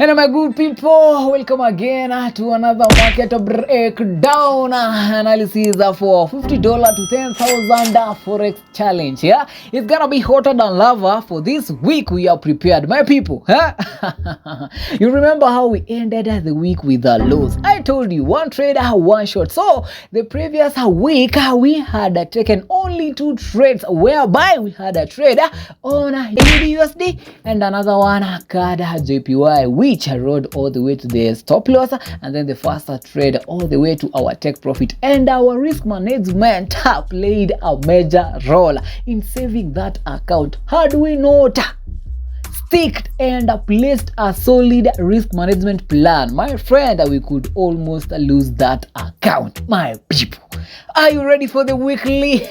Hello my good people, welcome again to another market breakdown analysis for $50 to 10,000 forex challenge. Yeah, it's gonna be hotter than lava. For this week we are prepared, my people. You remember how we ended the week with a loss? I told you, one trader, one shot. So the previous week we had taken only 2 trades, whereby we had a trade on USD and another one called JPY, which rode all the way to the stop loss, and then the first trade all the way to our take profit. And our risk management played a major role in saving that account. Had we not sticked and placed a solid risk management plan, my friend, we could almost lose that account. My people, are you ready for the weekly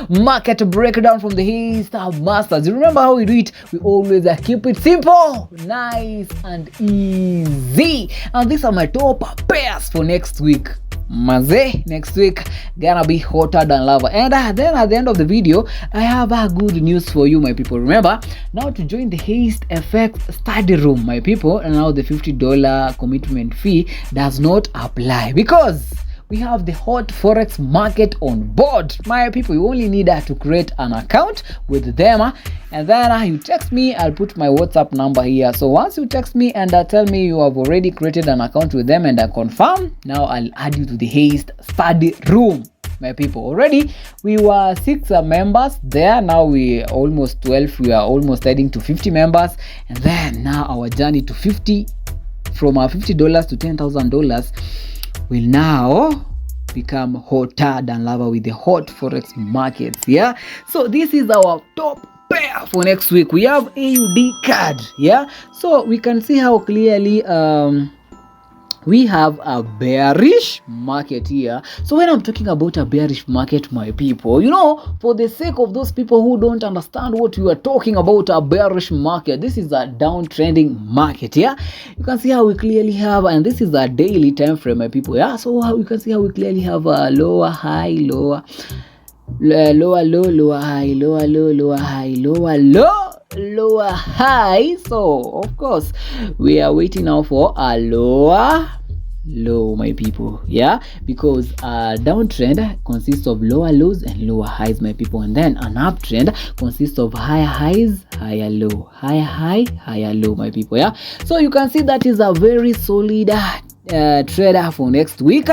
market breakdown from the Heistmasters? You remember how we do it? We always keep it simple, nice and easy. And these are my top pairs for next week. Maze, next week gonna be hotter than lava. And then at the end of the video, I have good news for you, my people. Remember, now to join the Heistfx Study Room, my people, and now the $50 commitment fee does not apply because we have the hot forex market on board, my people. You only need to create an account with them, and then you text me. I'll put my WhatsApp number here. So once you text me and tell me you have already created an account with them and confirm, now I'll add you to the Heist Study Room, my people. Already we were 6 members there. Now we almost 12. We are almost heading to 50 members, and then now our journey to 50, from our $50 to $10,000, will now become hotter than lava with the hot forex markets. Yeah, so this is our top pair for next week. We have AUD card. Yeah, so we can see how clearly we have a bearish market here. So when I'm talking about a bearish market, my people, you know, for the sake of those people who don't understand what you are talking about, a bearish market, this is a downtrending market. Yeah, you can see how we clearly have, and this is a daily time frame, my people. Yeah, so how you can see how we clearly have a lower high, lower low, lower high, lower low, lower high, lower low, lower high. So of course we are waiting now for a lower low, my people. Yeah, because a downtrend consists of lower lows and lower highs, my people, and then an uptrend consists of higher highs, higher low, higher high, higher low, my people. Yeah, so you can see that is a very solid trader for next week.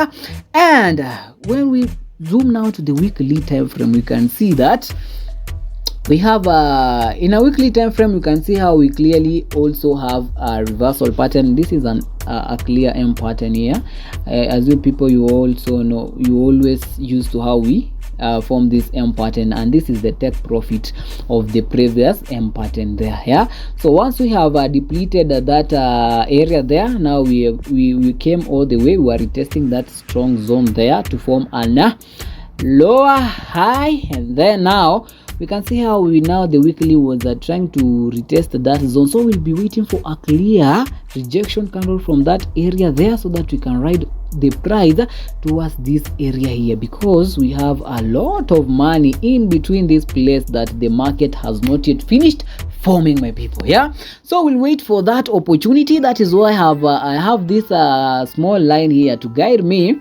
And when we zoom now to the weekly time frame, we can see that we have in a weekly time frame, you can see how we clearly also have a reversal pattern. This is a clear M pattern here. As you people, you also know, you always used to how we form this M pattern, and this is the take profit of the previous M pattern there. Yeah, so once we have depleted that area there, now we came all the way. We are retesting that strong zone there to form a lower high, and then now we can see how we now the weekly was trying to retest that zone. So we'll be waiting for a clear rejection candle from that area there, so that we can ride the price towards this area here, because we have a lot of money in between this place that the market has not yet finished forming, my people. Yeah, so we'll wait for that opportunity. That is why I have this small line here to guide me.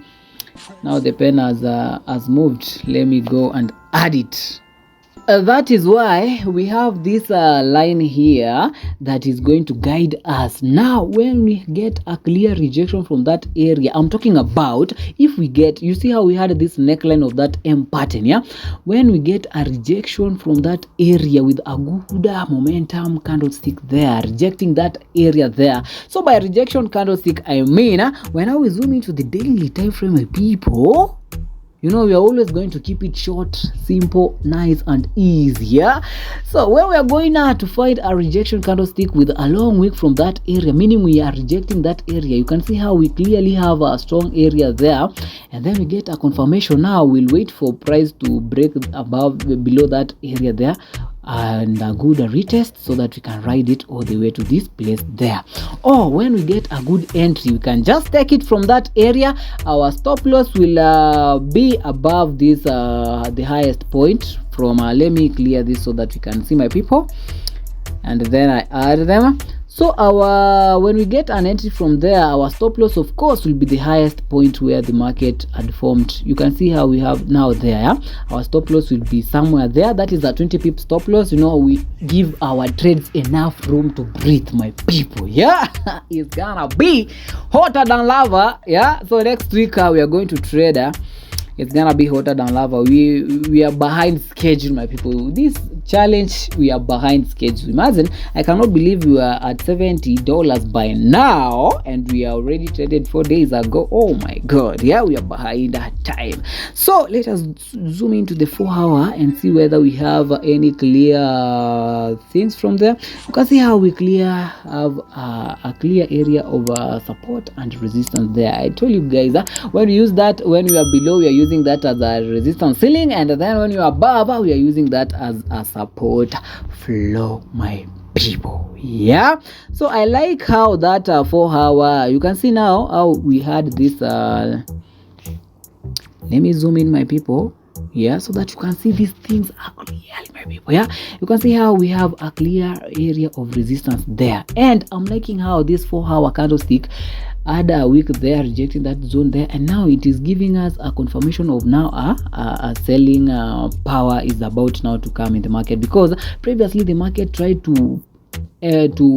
Now the pen has moved. Let me go and add it. That is why we have this line here that is going to guide us. Now when we get a clear rejection from that area, I'm talking about if we get, you see how we had this neckline of that M pattern. Yeah, when we get a rejection from that area with a good momentum candlestick there, rejecting that area there. So by rejection candlestick, I mean when I was zooming to the daily time frame, my people, you know, we are always going to keep it short, simple, nice and easy. Yeah, so when we are going now to find a rejection candlestick with a long wick from that area, meaning we are rejecting that area, you can see how we clearly have a strong area there, and then we get a confirmation. Now we'll wait for price to break below that area there and a good retest, so that we can ride it all the way to this place there. Or when we get a good entry, we can just take it from that area. Our stop loss will be above this the highest point from let me clear this so that we can see, my people, and then I add them. So our when we get an entry from there, our stop loss of course will be the highest point where the market had formed. You can see how we have now there, yeah? Our stop loss will be somewhere there. That is a 20 pip stop loss. You know, we give our trades enough room to breathe, my people. Yeah, it's gonna be hotter than lava. Yeah, so next week we are going to trade. It's gonna be hotter than lava. We are behind schedule, my people. This challenge, we are behind schedule. Imagine, I cannot believe we are at $70 by now and we are already traded 4 days ago. Oh my god, yeah, we are behind that time. So let us zoom into the 4 hour and see whether we have any clear things from there. You can see how we have a clear area of support and resistance there. I told you guys when we use that, when we are below, we are using that as a resistance ceiling, and then when you are above, we are using that as a support flow, my people. Yeah, so I like how that 4 hour, you can see now how we had this let me zoom in, my people. Yeah, so that you can see these things are clearly, my people. Yeah, you can see how we have a clear area of resistance there, and I'm liking how this 4 hour candlestick had a week there, rejecting that zone there, and now it is giving us a confirmation of now a selling power is about now to come in the market, because previously the market tried to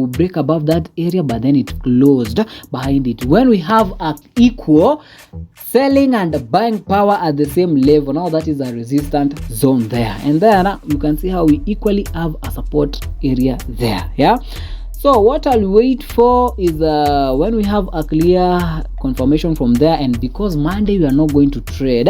break above that area, but then it closed behind it. When we have a equal selling and buying power at the same level, now that is a resistant zone there, and then you can see how we equally have a support area there. Yeah, so what I'll wait for is when we have a clear confirmation from there, and because Monday we are not going to trade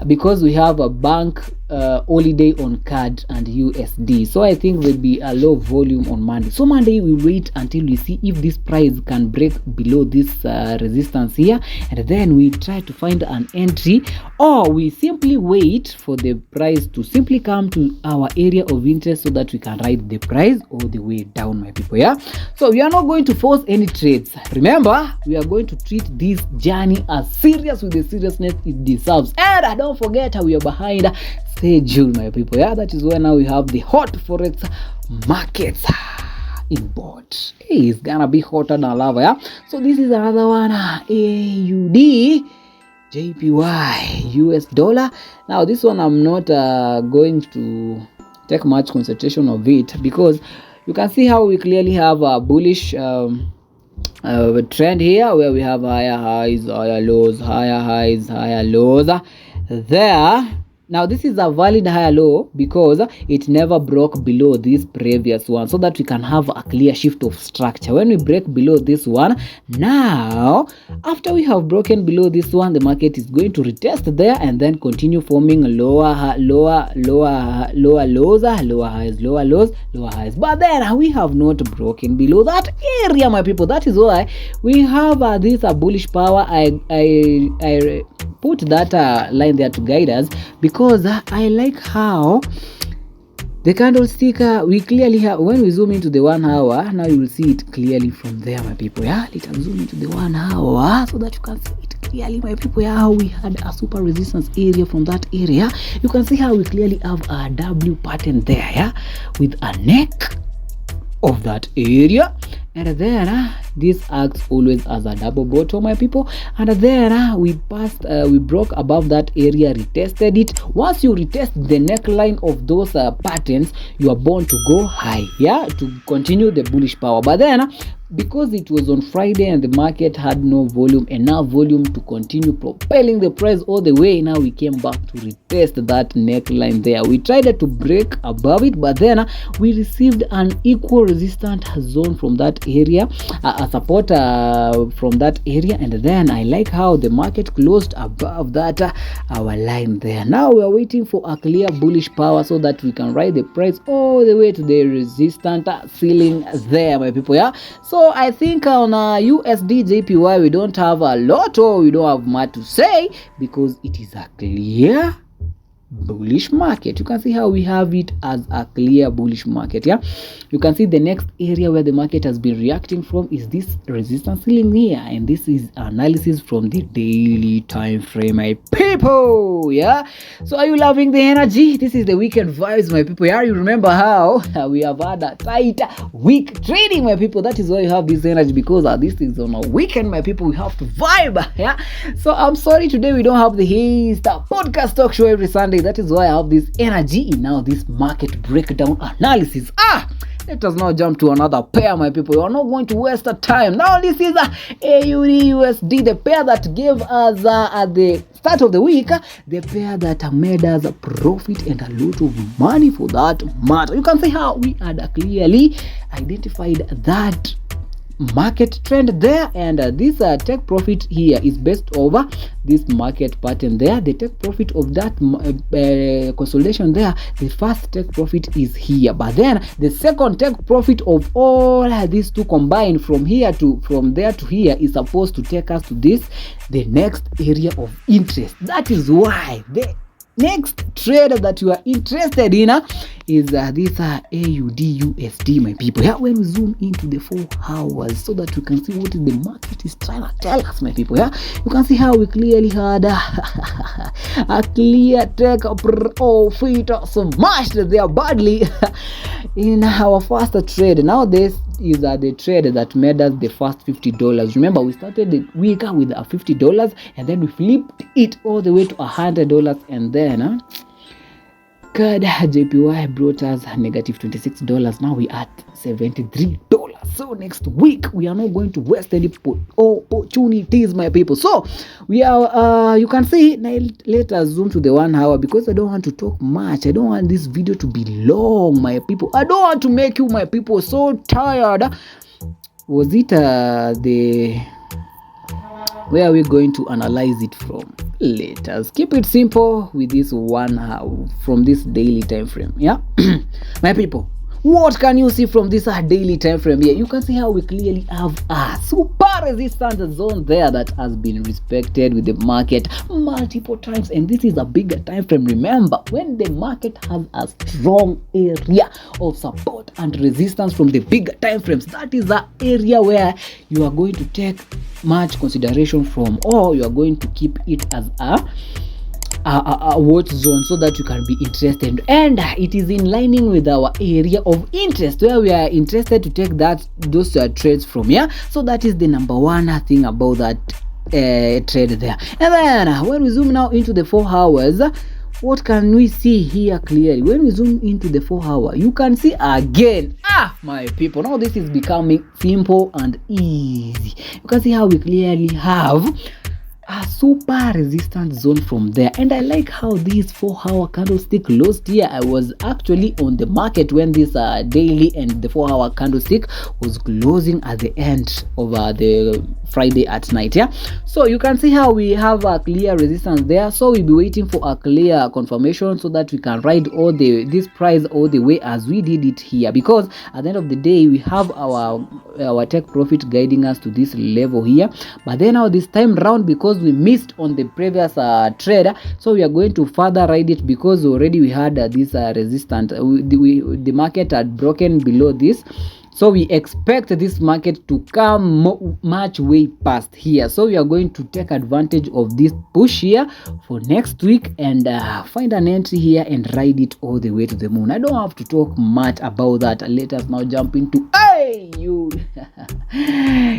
because we have a bank holiday on CAD and USD, so I think there'll be a low volume on Monday. So Monday we wait until we see if this price can break below this resistance here, and then we try to find an entry, or we simply wait for the price to simply come to our area of interest so that we can ride the price all the way down, my people. Yeah, so we are not going to force any trades. Remember, we are going to treat this journey as serious with the seriousness it deserves, and don't forget how we are behind schedule, my people. Yeah, that is why now we have the hot forex markets in board. Hey, it's gonna be hotter than lava. Yeah, so this is another one, AUD JPY US dollar. Now this one I'm not going to take much concentration of it, because you can see how we clearly have a bullish trend here, where we have higher highs, higher lows, higher highs, higher lows there. Now this is a valid higher low because it never broke below this previous one, so that we can have a clear shift of structure. When we break below this one, now after we have broken below this one, the market is going to retest there and then continue forming lower lows, lower highs, lower lows, lower highs. But then we have not broken below that area, my people. That is why we have this bullish power. I put that line there to guide us, because I like how the candlestick we clearly have. When we zoom into the 1 hour, now you will see it clearly from there, my people. Yeah, let us zoom into the 1 hour so that you can see it clearly, my people. Yeah, how we had a super resistance area from that area. You can see how we clearly have a W pattern there, yeah, with a neck of that area, and then this acts always as a double bottom, my people. And then we broke above that area, retested it. Once you retest the neckline of those patterns, you are bound to go high, yeah, to continue the bullish power. But then because it was on Friday and the market had no volume, enough volume to continue propelling the price all the way, now we came back to retest that neckline there. We tried to break above it, but then we received an equal resistance zone from that area, a support from that area, and then I like how the market closed above that our line there. Now we are waiting for a clear bullish power so that we can ride the price all the way to the resistance ceiling there, my people. Yeah, so I think on USD JPY we don't have a lot, or we don't have much to say, because it is a clear bullish market. You can see how we have it as a clear bullish market. Yeah, you can see the next area where the market has been reacting from is this resistance ceiling here, and this is analysis from the daily time frame, my people. Yeah, so are you loving the energy? This is the weekend vibes, my people. Yeah, you remember how we have had a tight week trading, my people. That is why you have this energy, because this is on a weekend, my people. We have to vibe. Yeah, so I'm sorry today we don't have the Heist podcast talk show every Sunday. That is why I have this energy in now this market breakdown analysis. Let us now jump to another pair, my people. We are not going to waste the time. Now this is AUD-USD, the pair that gave us at the start of the week, the pair that made us a profit and a lot of money for that matter. You can see how we had clearly identified that market trend there, and this take profit here is based over this market pattern there. The take profit of that consolidation there, the first take profit is here, but then the second take profit of all these two combined from there to here is supposed to take us to this, the next area of interest. That is why the next trade that you are interested in is this AUD-USD, my people. Yeah, when we zoom into the 4 hours so that we can see what the market is trying to tell us, my people. Yeah, you can see how we clearly had a clear take profit smashed there badly in our first trade. Now this is the trade that made us the first $50. Remember, we started the week with a $50 and then we flipped it all the way to $100, and then God, JPY brought us negative $26. Now we at $73. So next week we are not going to waste any opportunities, my people. So we are you can see, now let us zoom to the 1 hour, because I don't want to talk much. I don't want this video to be long, my people. I don't want to make you, my people, so tired. Was it where are we going to analyze it from? Let us keep it simple with this 1 hour from this daily time frame. Yeah, my people, what can you see from this daily time frame here? You can see how we clearly have a super resistance zone there that has been respected with the market multiple times, and this is a bigger time frame. Remember, when the market has a strong area of support and resistance from the bigger time frames, that is the area where you are going to take much consideration from, or you are going to keep it as a watch zone so that you can be interested, and it is in lining with our area of interest where we are interested to take those trades from. Yeah, so that is the number one thing about that trade there. And then when we zoom now into the 4 hours, what can we see here clearly? When we zoom into the 4 hour, you can see again, my people, now this is becoming simple and easy. You can see how we clearly have a super resistance zone from there, and I like how this 4 hour candlestick closed here. I was actually on the market when this daily and the 4 hour candlestick was closing at the end of the Friday at night. Yeah, so you can see how we have a clear resistance there, so we'll be waiting for a clear confirmation so that we can ride all this price all the way as we did it here, because at the end of the day we have our take profit guiding us to this level here. But then now this time round, because we missed on the previous trade, so we are going to further ride it, because already we had this resistance. The market had broken below this, so we expect this market to come much way past here. So we are going to take advantage of this push here for next week and find an entry here and ride it all the way to the moon. I don't have to talk much about that. Let us now jump into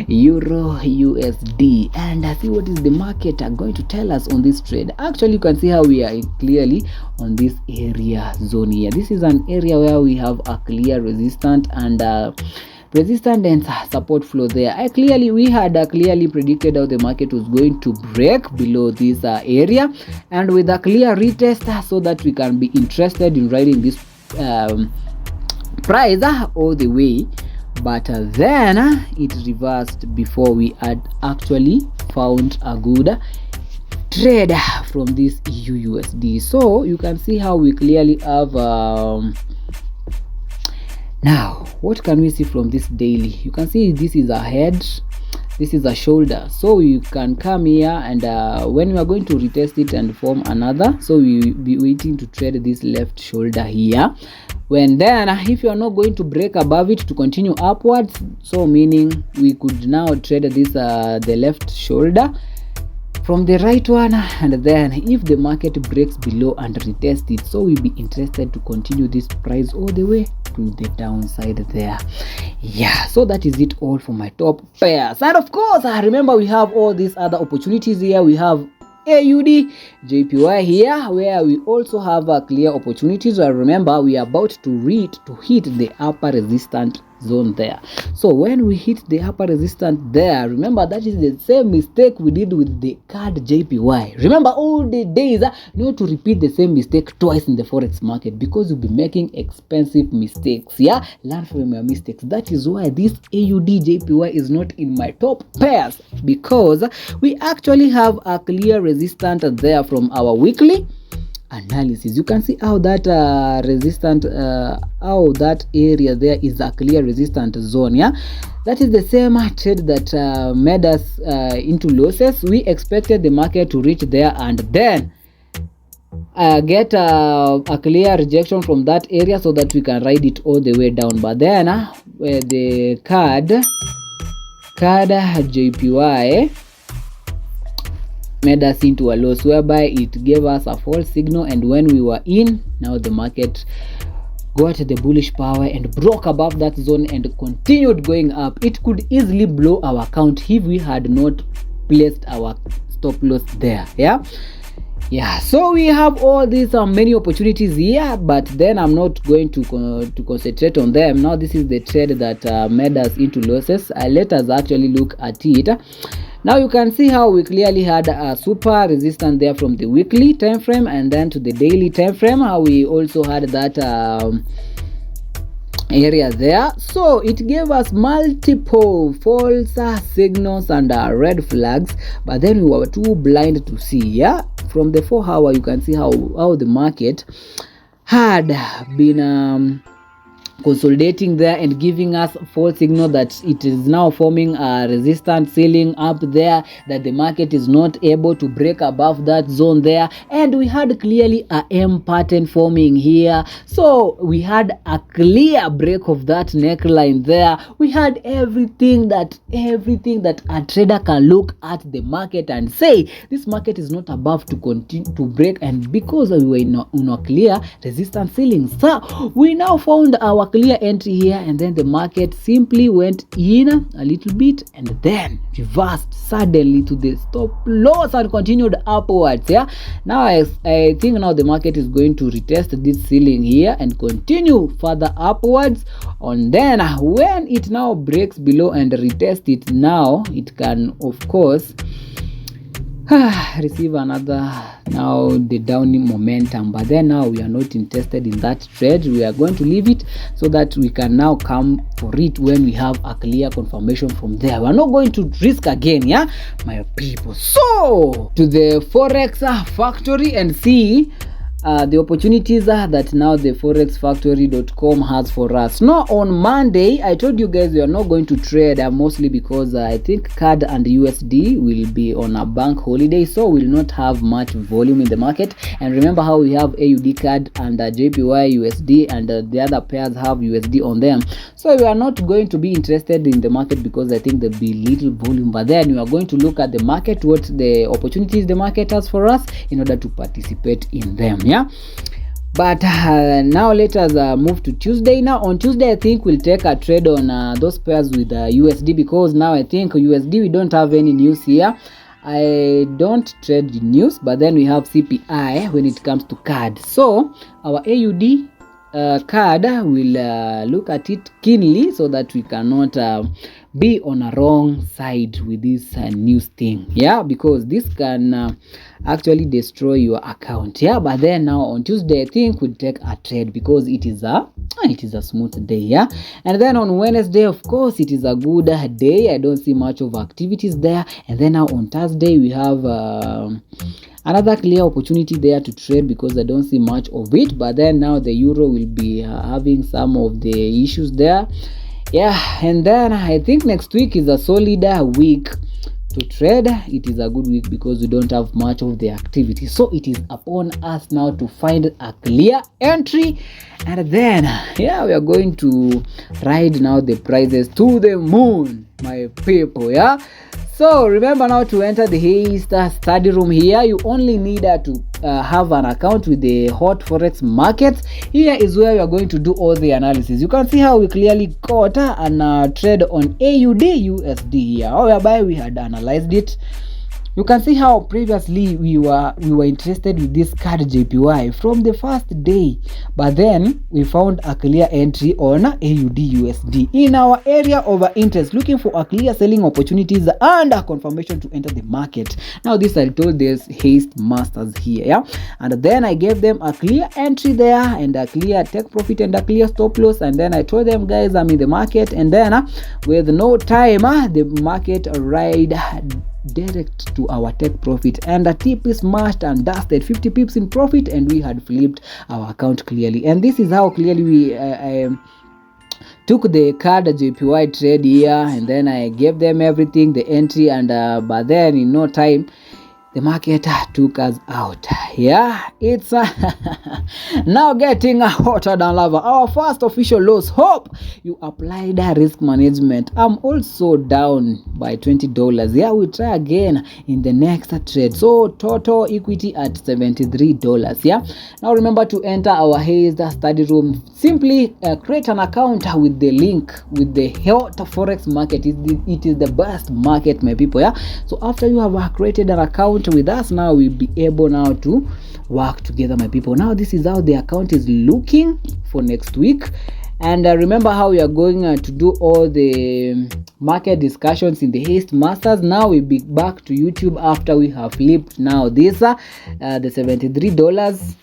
Euro USD and see what is the market going to tell us on this trade. Actually, you can see how we are clearly on this area zone here. This is an area where we have a clear resistance and support flow there. We had clearly predicted how the market was going to break below this area, and with a clear retest so that we can be interested in riding this price all the way. But then it reversed before we had actually found a good trade from this EUUSD. So you can see how we clearly have now what can we see from this daily. You can see this is a head this is a shoulder, so you can come here and when we are going to retest it and form another, so we will be waiting to trade this left shoulder here. When then if you are not going to break above it to continue upwards, so meaning we could now trade this the left shoulder from the right one, and then if the market breaks below and retest it, so we'll be interested to continue this price all the way to the downside there. Yeah, so that is it all for my top pairs. And of course, remember we have all these other opportunities here. We have AUD, JPY here, where we also have clear opportunities. Remember, we are about to hit the upper resistance zone there. So when we hit the upper resistance there, remember that is the same mistake we did with the card JPY. Remember all the days, not to repeat the same mistake twice in the forex market, because you'll be making expensive mistakes. Yeah, learn from your mistakes. That is why this AUD JPY is not in my top pairs, because we actually have a clear resistance there from our weekly analysis. You can see how that how that area there is a clear resistance zone. Yeah, that is the same trade that made us into losses. We expected the market to reach there and then get a clear rejection from that area so that we can ride it all the way down, but then the card JPY made us into a loss, whereby it gave us a false signal, and when we were in, now the market got the bullish power and broke above that zone and continued going up. It could easily blow our account if we had not placed our stop loss there. Yeah, so we have all these many opportunities here, but then I'm not going to concentrate on them. Now this is the trade that made us into losses. Let us actually look at it. Now you can see how we clearly had a super resistance there from the weekly time frame, and then to the daily time frame, how we also had that area there. So it gave us multiple false signals and red flags, but then we were too blind to see. Yeah, from the 4 hour you can see how the market had been consolidating there and giving us false signal that it is now forming a resistance ceiling up there, that the market is not able to break above that zone there, and we had clearly a M pattern forming here. So we had a clear break of that neckline there. We had everything that a trader can look at the market and say this market is not above to continue to break, and because we were in a clear resistance ceiling, so we now found our clear entry here, and then the market simply went in a little bit and then reversed suddenly to the stop loss and continued upwards. Yeah, now I think now the market is going to retest this ceiling here and continue further upwards, and then when it now breaks below and retest it, now it can of course receive another now the down momentum, but then now we are not interested in that trade. We are going to leave it so that we can now come for it when we have a clear confirmation from there. We are not going to risk again, yeah, my people. So to the forex factory and see the opportunities that now the forexfactory.com has for us. Now on Monday I told you guys we are not going to trade mostly because I think CAD and USD will be on a bank holiday, so we'll not have much volume in the market. And remember how we have AUD CAD and JPY USD, and the other pairs have USD on them, so we are not going to be interested in the market because I think there'll be little volume. But then we are going to look at the market, what the opportunities the market has for us in order to participate in them. Yeah, but now let us move to Tuesday. Now on Tuesday I think we'll take a trade on those pairs with USD, because now I think USD we don't have any news here. I don't trade the news, but then we have CPI when it comes to CAD. So our AUD card will look at it keenly so that we cannot be on a wrong side with this news thing. Yeah, because this can actually destroy your account. Yeah, but then now on Tuesday I think we'll take a trade because it is a smooth day. Yeah, and then on Wednesday of course it is a good day. I don't see much of activities there. And then now on Thursday we have another clear opportunity there to trade because I don't see much of it. But then now the euro will be having some of the issues there. Yeah, and then I think next week is a solid week to trade. It is a good week because we don't have much of the activity, so it is upon us now to find a clear entry, and then yeah, we are going to ride now the prices to the moon, my people. Yeah, so remember now, to enter the Heistfx Study Room here, you only need to have an account with the hot forex markets. Here is where you are going to do all the analysis. You can see how we clearly got an trade on AUD USD here, whereby we had analyzed it. You can see how previously we were interested with this card JPY from the first day, but then we found a clear entry on AUD USD in our area of interest, looking for a clear selling opportunities and a confirmation to enter the market. Now this I told this Heistmasters here, yeah, and then I gave them a clear entry there and a clear take profit and a clear stop loss, and then I told them, guys, I'm in the market, and then with no time the market ride direct to our take profit, and the tip is smashed and dusted 50 pips in profit, and we had flipped our account clearly. And this is how clearly we took the card JPY trade here, and then I gave them everything, the entry, and but then in no time the market took us out. Yeah, it's now getting hotter than lava. Our first official loss. Hope you applied risk management. I'm also down by $20. Yeah, we try again in the next trade. So total equity at $73. Yeah, now remember to enter our Heistfx Study Room. Simply create an account with the link with the hot forex market. It is the best market, my people. Yeah, so after you have created an account with us, now we'll be able now to work together, my people. Now this is how the account is looking for next week, and remember how we are going to do all the market discussions in the Heistmasters. Now we'll be back to YouTube after we have flipped now this the $73,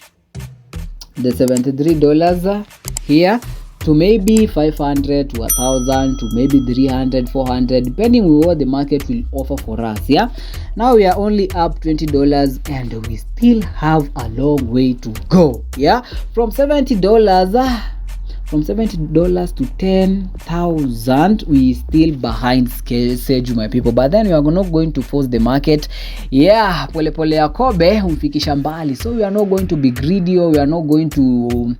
the $73 here to maybe 500 to 1,000 to maybe 300, 400, depending on what the market will offer for us. Yeah, now we are only up $20 and we still have a long way to go. Yeah, from $70 to 10,000, we still behind schedule, my people, but then we are not going to force the market. Yeah, pole pole yakobe umfikisha mbali, so we are not going to be greedy, or we are not going to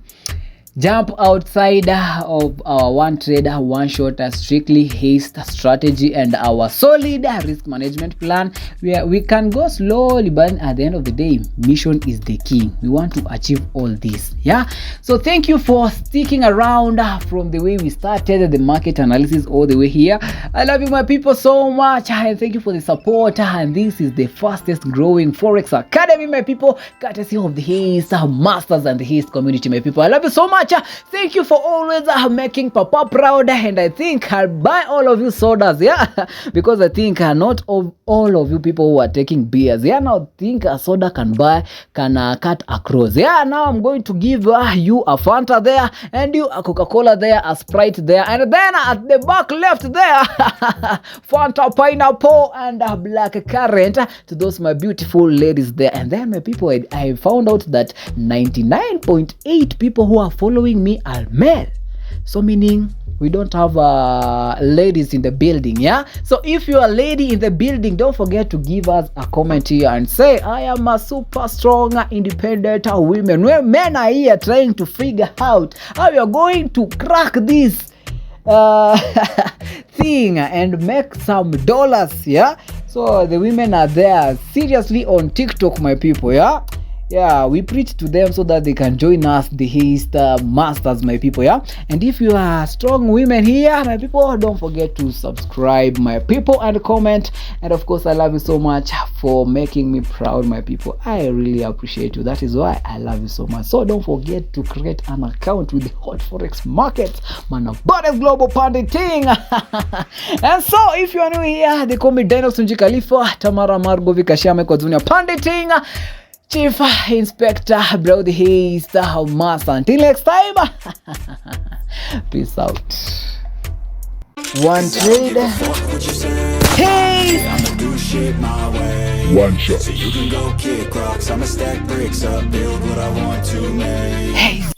jump outside of our one trader, one shot, strictly Heist strategy and our solid risk management plan. We can go slowly, but at the end of the day, mission is the key. We want to achieve all this. Yeah, so thank you for sticking around from the way we started the market analysis all the way here. I love you, my people, so much, and thank you for the support. And this is the fastest growing forex academy, my people, courtesy of the Heistmasters and the Heist community, my people. I love you so much. Thank you for always making Papa proud, and I think I'll buy all of you sodas, yeah, because I think not all of you people who are taking beers, yeah, now think a soda can cut across. Yeah, now I'm going to give you a Fanta there, and you a Coca-Cola there, a Sprite there, and then at the back left there Fanta pineapple and a black currant to those my beautiful ladies there. And then, my people, I found out that 99.8 people who are following me are male, so meaning we don't have ladies in the building. Yeah, so if you are a lady in the building, don't forget to give us a comment here and say, I am a super strong independent women. Where men are here trying to figure out how you're going to crack this thing and make some dollars. Yeah, so the women are there seriously on TikTok, my people. Yeah, we preach to them so that they can join us, the Heistmasters, my people. Yeah, and if you are strong women here, my people, don't forget to subscribe, my people, and comment. And of course, I love you so much for making me proud, my people. I really appreciate you. That is why I love you so much. So don't forget to create an account with the hot forex market, man, of global panditing. And so if you are new here, they call me Dino Sunji Khalifa, Tamara Margo Vikashame kwa Junior Panditing, Chief Inspector Bro the Heistmaster. Until next time, peace out. One trade, hey, I'ma do shit my way. One shot. So you can go kick rocks, I'ma stack bricks up, build what I want to make. Hey.